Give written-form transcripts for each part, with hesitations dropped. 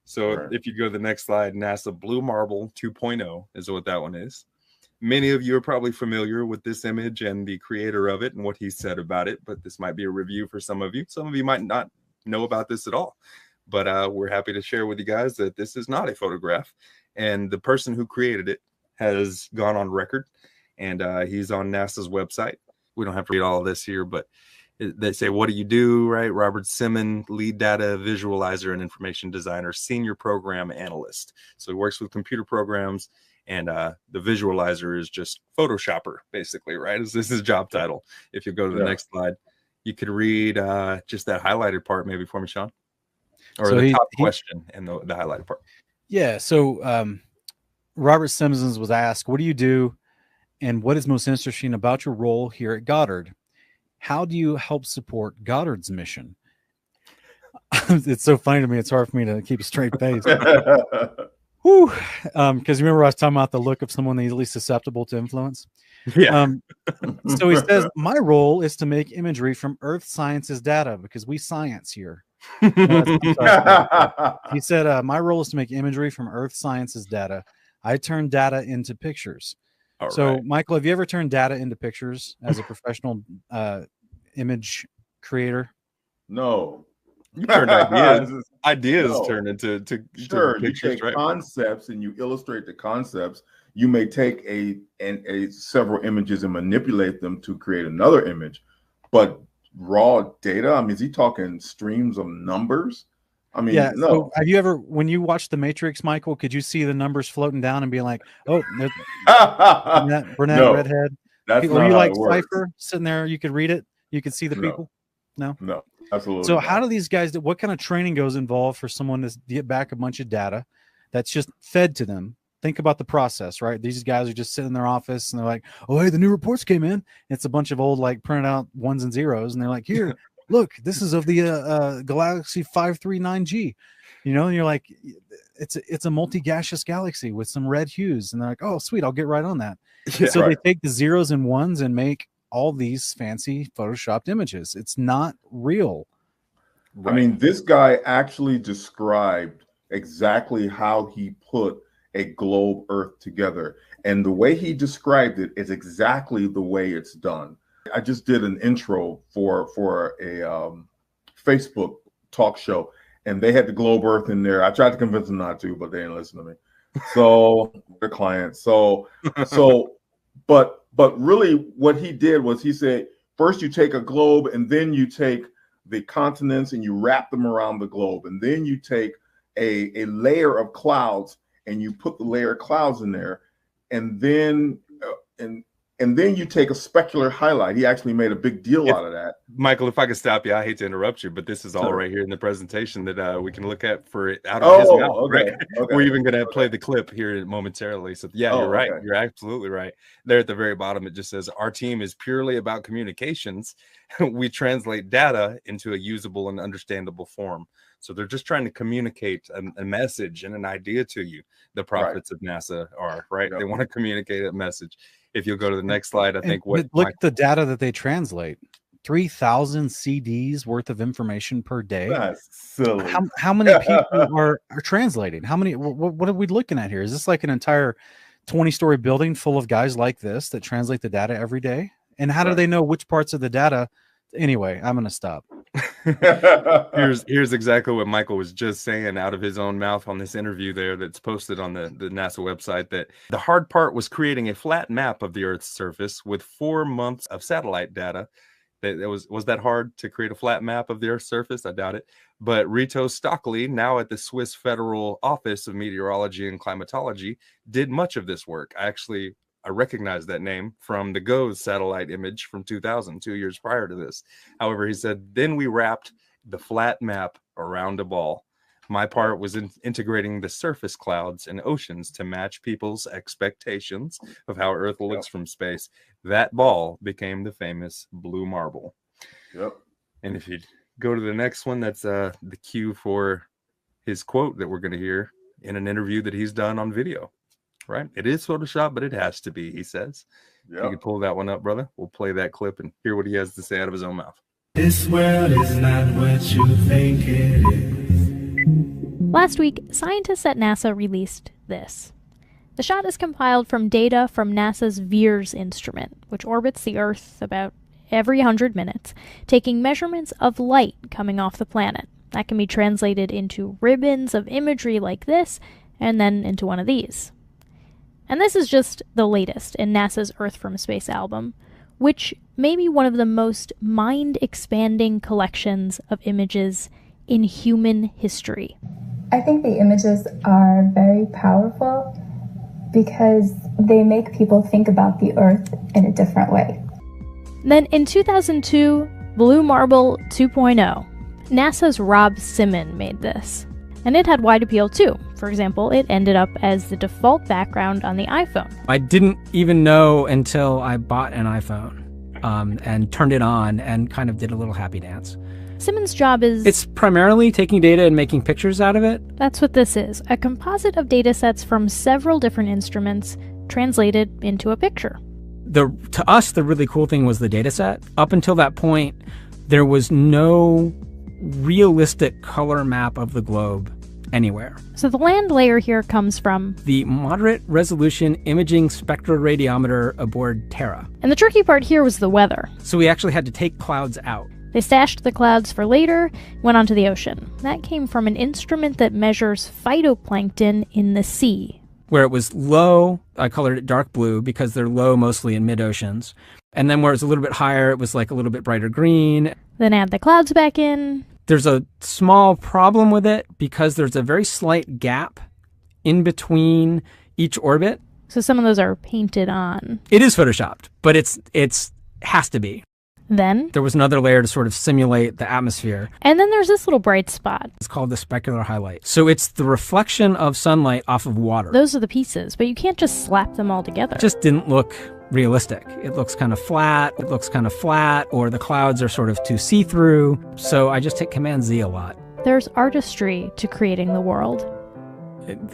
So Right. if you go to the next slide, NASA Blue Marble 2.0 is what that one is. Many of you are probably familiar with this image and the creator of it and what he said about it, but this might be a review for some of you. Some of you might not know about this at all, but we're happy to share with you guys that this is not a photograph, and the person who created it has gone on record, and he's on NASA's website. We don't have to read all of this here, but they say, what do you do, right? Robert Simon, lead data visualizer and information designer, senior program analyst. So he works with computer programs, and the visualizer is just Photoshopper, basically, right? This is his job title. If you go to the next slide, you could read just that highlighted part maybe for me, Sean, or so the top question and the highlighted part. Yeah. So Robert Simmons was asked, what do you do and what is most interesting about your role here at Goddard? How do you help support Goddard's mission? It's so funny to me. It's hard for me to keep a straight face. Whew. Because remember I was talking about the look of someone that's at least susceptible to influence. Yeah. So he says, my role is to make imagery from Earth Science's data because we science here. He said, my role is to make imagery from Earth Science's data. I turn data into pictures. So, Michael, have you ever turned data into pictures as a professional image creator? No. You turn ideas turn into sure. pictures, you take concepts and you illustrate the concepts. You may take a several images and manipulate them to create another image, but raw data. I mean, is he talking streams of numbers? I mean, yeah. No. So have you ever, when you watch The Matrix, Michael, could you see the numbers floating down and be like, "Oh, brunette, No, redhead"? That's Were you like Cypher sitting there? You could read it. You could see the people. No, absolutely. So how do these guys do? What kind of training goes involved for someone to get back a bunch of data that's just fed to them? Think about the process, right? These guys are just sitting in their office and they're like, "Oh, hey, the new reports came in." It's a bunch of old like printed out ones and zeros, and they're like, "Here, look, this is of the Galaxy 539G," you know, and you're like, it's a multi-gaseous galaxy with some red hues, and they're like, "Oh, sweet, I'll get right on that." Yeah, so they take the zeros and ones and make all these fancy photoshopped images. It's not real. Right? I mean, this guy actually described exactly how he put a globe Earth together, and the way he described it is exactly the way it's done. I just did an intro for a Facebook talk show, and they had the globe Earth in there. I tried to convince them not to, but they didn't listen to me. So their clients. But really, what he did was he said, first you take a globe, and then you take the continents and you wrap them around the globe, and then you take a layer of clouds and you put the layer of clouds in there, and then and then you take a specular highlight. He actually made a big deal out of that. Michael, if I could stop you, I hate to interrupt you, but this is all right here in the presentation that we can look at for out of his mouth. Okay, right? We're even going to play the clip here momentarily. So yeah, you're right. You're absolutely right. There at the very bottom, it just says, our team is purely about communications. We translate data into a usable and understandable form. So they're just trying to communicate a message and an idea to you. The prophets of NASA are, right? Yep. They want to communicate a message. If you'll go to the next slide, I think look at the data that they translate. 3,000 CDs worth of information per day. That's silly. How many people are translating? How many? What are we looking at here? Is this like an entire 20-story building full of guys like this that translate the data every day? And how do they know which parts of the data? Anyway, I'm going to stop. Here's exactly what Michael was just saying out of his own mouth on this interview there that's posted on the NASA website, that the hard part was creating a flat map of the Earth's surface with 4 months of satellite data. Was that hard to create a flat map of the Earth's surface? I doubt it. But Rito Stockley, now at the Swiss Federal Office of Meteorology and Climatology, did much of this work. I recognize that name from the GOES satellite image from 2000, 2 years prior to this. However, he said, then we wrapped the flat map around a ball. My part was in integrating the surface clouds and oceans to match people's expectations of how Earth looks from space. That ball became the famous blue marble. Yep. And if you go to the next one, that's the cue for his quote that we're going to hear in an interview that he's done on video. Right, it is Photoshop, but it has to be, he says. Yep. You can pull that one up, brother. We'll play that clip and hear what he has to say out of his own mouth. This world is not what you think it is. last week, scientists at NASA released this. The shot is compiled from data from NASA's VIIRS instrument, which orbits the Earth about every 100 minutes, taking measurements of light coming off the planet. That can be translated into ribbons of imagery like this, and then into one of these. And this is just the latest in NASA's Earth from Space album, which may be one of the most mind-expanding collections of images in human history. I think the images are very powerful because they make people think about the Earth in a different way. Then in 2002, Blue Marble 2.0, NASA's Rob Simon made this. And it had wide appeal too. For example, it ended up as the default background on the iPhone. I didn't even know until I bought an iPhone and turned it on and kind of did a little happy dance. Simon's job is... It's primarily taking data and making pictures out of it. That's what this is, a composite of data sets from several different instruments translated into a picture. To us, the really cool thing was the data set. Up until that point, there was no realistic color map of the globe anywhere. So the land layer here comes from the Moderate Resolution Imaging Spectroradiometer aboard Terra. And the tricky part here was the weather. So we actually had to take clouds out. They stashed the clouds for later, went onto the ocean. That came from an instrument that measures phytoplankton in the sea. Where it was low, I colored it dark blue because they're low mostly in mid-oceans. And then where it was a little bit higher, it was like a little bit brighter green. Then add the clouds back in. There's a small problem with it because there's a very slight gap in between each orbit. So some of those are painted on. It is photoshopped, but it's has to be. Then there was another layer to sort of simulate the atmosphere. And then there's this little bright spot. It's called the specular highlight. So it's the reflection of sunlight off of water. Those are the pieces, but you can't just slap them all together. It just didn't look realistic. It looks kind of flat. Or the clouds are sort of too see-through. So I just hit Command-Z a lot. There's artistry to creating the world.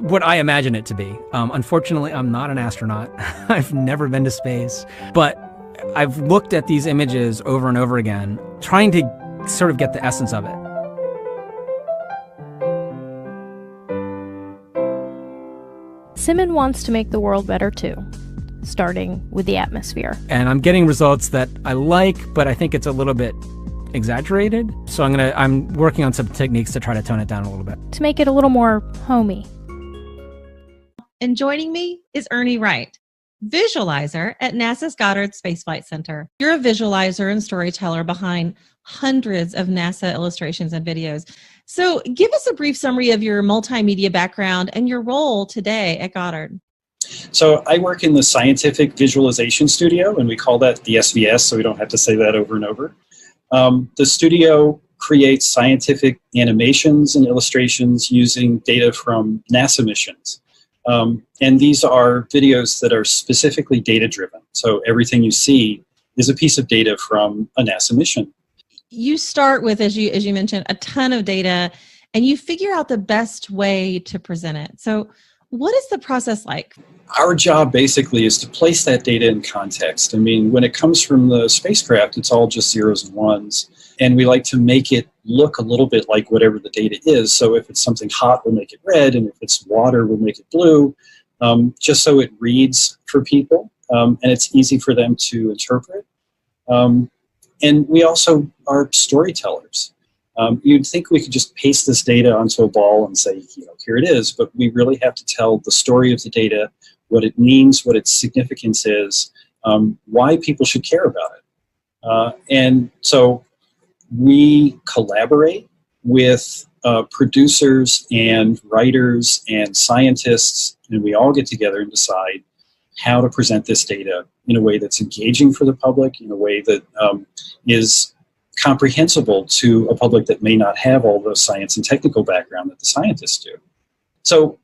What I imagine it to be. Unfortunately, I'm not an astronaut. I've never been to space. But I've looked at these images over and over again, trying to sort of get the essence of it. Simon wants to make the world better too, starting with the atmosphere. And I'm getting results that I like, but I think it's a little bit exaggerated. So I'm working on some techniques to try to tone it down a little bit. To make it a little more homey. And joining me is Ernie Wright, visualizer at NASA's Goddard Space Flight Center. You're a visualizer and storyteller behind hundreds of NASA illustrations and videos. So give us a brief summary of your multimedia background and your role today at Goddard. So I work in the Scientific Visualization Studio, and we call that the SVS, so we don't have to say that over and over. The studio creates scientific animations and illustrations using data from NASA missions. And these are videos that are specifically data-driven. So everything you see is a piece of data from a NASA mission. You start with, as you mentioned, a ton of data, and you figure out the best way to present it. So what is the process like? Our job basically is to place that data in context. I mean, when it comes from the spacecraft, it's all just zeros and ones. And we like to make it look a little bit like whatever the data is. So if it's something hot, we'll make it red. And if it's water, we'll make it blue, just so it reads for people. And it's easy for them to interpret. And we also are storytellers. You'd think we could just paste this data onto a ball and say, here it is. But we really have to tell the story of the data, what it means, what its significance is, why people should care about it. And so we collaborate with producers and writers and scientists, and we all get together and decide how to present this data in a way that's engaging for the public, in a way that is comprehensible to a public that may not have all the science and technical background that the scientists do. So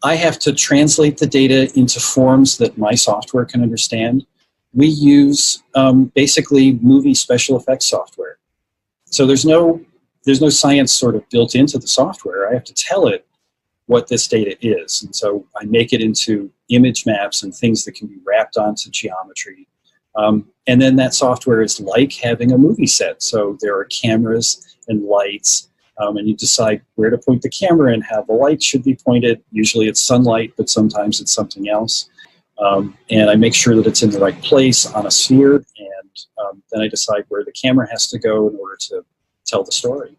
I have to translate the data into forms that my software can understand. We use basically movie special effects software. So there's no science sort of built into the software. I have to tell it what this data is. And so I make it into image maps and things that can be wrapped onto geometry. And then that software is like having a movie set. So there are cameras and lights. And you decide where to point the camera and how the light should be pointed. Usually it's sunlight, but sometimes it's something else. And I make sure that it's in the right place on a sphere, and then I decide where the camera has to go in order to tell the story.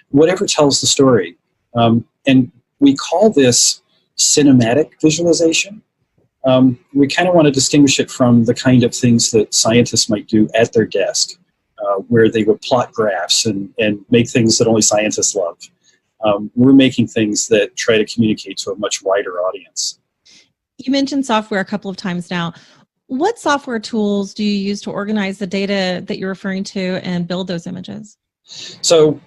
Whatever tells the story. And we call this cinematic visualization. We kind of want to distinguish it from the kind of things that scientists might do at their desk, where they would plot graphs and make things that only scientists love. We're making things that try to communicate to a much wider audience. You mentioned software a couple of times now. What software tools do you use to organize the data that you're referring to and build those images? So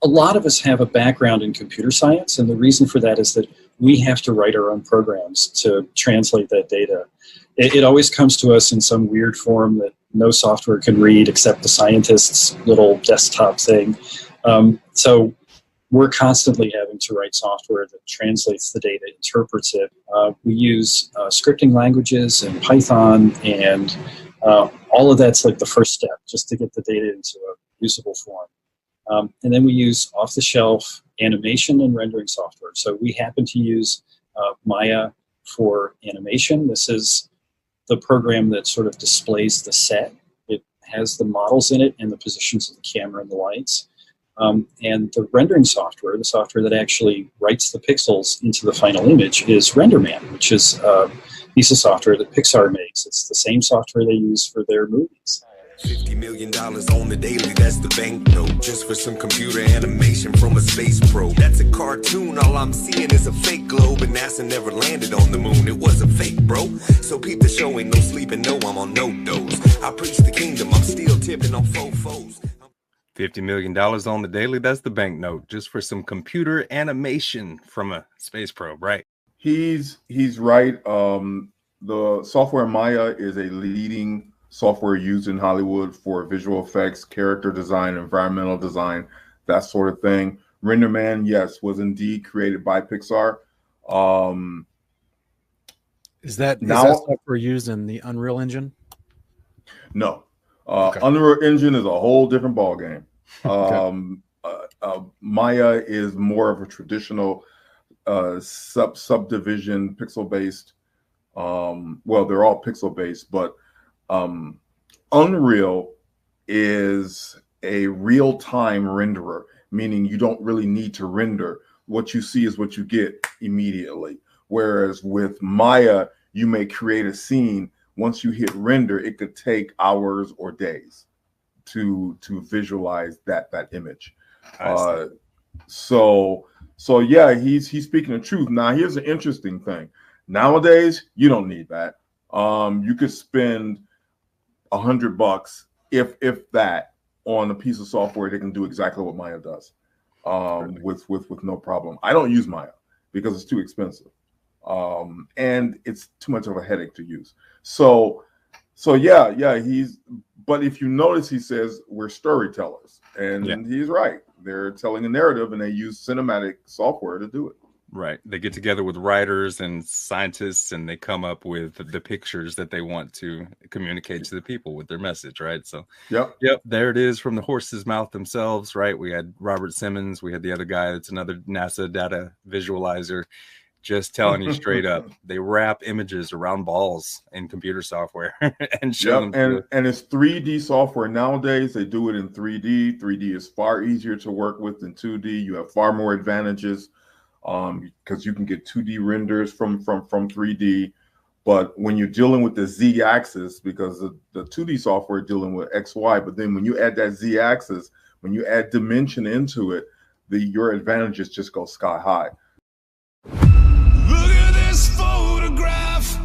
a lot of us have a background in computer science, and the reason for that is that we have to write our own programs to translate that data. It always comes to us in some weird form that no software can read except the scientist's little desktop thing. So we're constantly having to write software that translates the data, interprets it. We use scripting languages and Python, and all of that's like the first step, just to get the data into a usable form. And then we use off-the-shelf animation and rendering software. So we happen to use Maya for animation. This is the program that sort of displays the set. It has the models in it and the positions of the camera and the lights. And the rendering software, the software that actually writes the pixels into the final image, is RenderMan, which is a piece of software that Pixar makes. It's the same software they use for their movies. $50 million on the daily, that's the banknote. Just for some computer animation from a space probe. That's a cartoon, all I'm seeing is a fake globe. And NASA never landed on the moon, it was a fake, bro. So peep the show, ain't no sleeping, no, I'm on no dose. I preach the kingdom, I'm still tipping on fofos. $50 million on the daily, that's the banknote. Just for some computer animation from a space probe, right? He's right. The software Maya is a leading software used in Hollywood for visual effects, character design, environmental design, that sort of thing. RenderMan, yes, was indeed created by Pixar. Is that software used in the Unreal Engine? No. Okay. Unreal Engine is a whole different ballgame. Okay. Maya is more of a traditional subdivision pixel-based. Well, they're all pixel-based, but Unreal is a real-time renderer, meaning you don't really need to render. What you see is what you get immediately. Whereas with Maya, you may create a scene. Once you hit render, it could take hours or days to visualize that image. So yeah, he's speaking the truth. Now, here's an interesting thing. Nowadays, you don't need that. You could spend $100, if that, on a piece of software that can do exactly what Maya does, with no problem. I don't use Maya because it's too expensive, and it's too much of a headache to use. So yeah. But if you notice, he says we're storytellers, and he's right. They're telling a narrative, and they use cinematic software to do it. Right. They get together with writers and scientists, and they come up with the pictures that they want to communicate to the people with their message, right? So, yep, there it is from the horse's mouth themselves, right? We had Robert Simmons. We had the other guy that's another NASA data visualizer, just telling you straight up. They wrap images around balls in computer software and show them. And it's 3D software. Nowadays, they do it in 3D. 3D is far easier to work with than 2D. You have far more advantages, because you can get 2D renders from 3D. But when you're dealing with the Z-axis, because the 2D software dealing with XY, but then when you add that Z-axis, when you add dimension into it, your advantages just go sky high. Look at this photograph.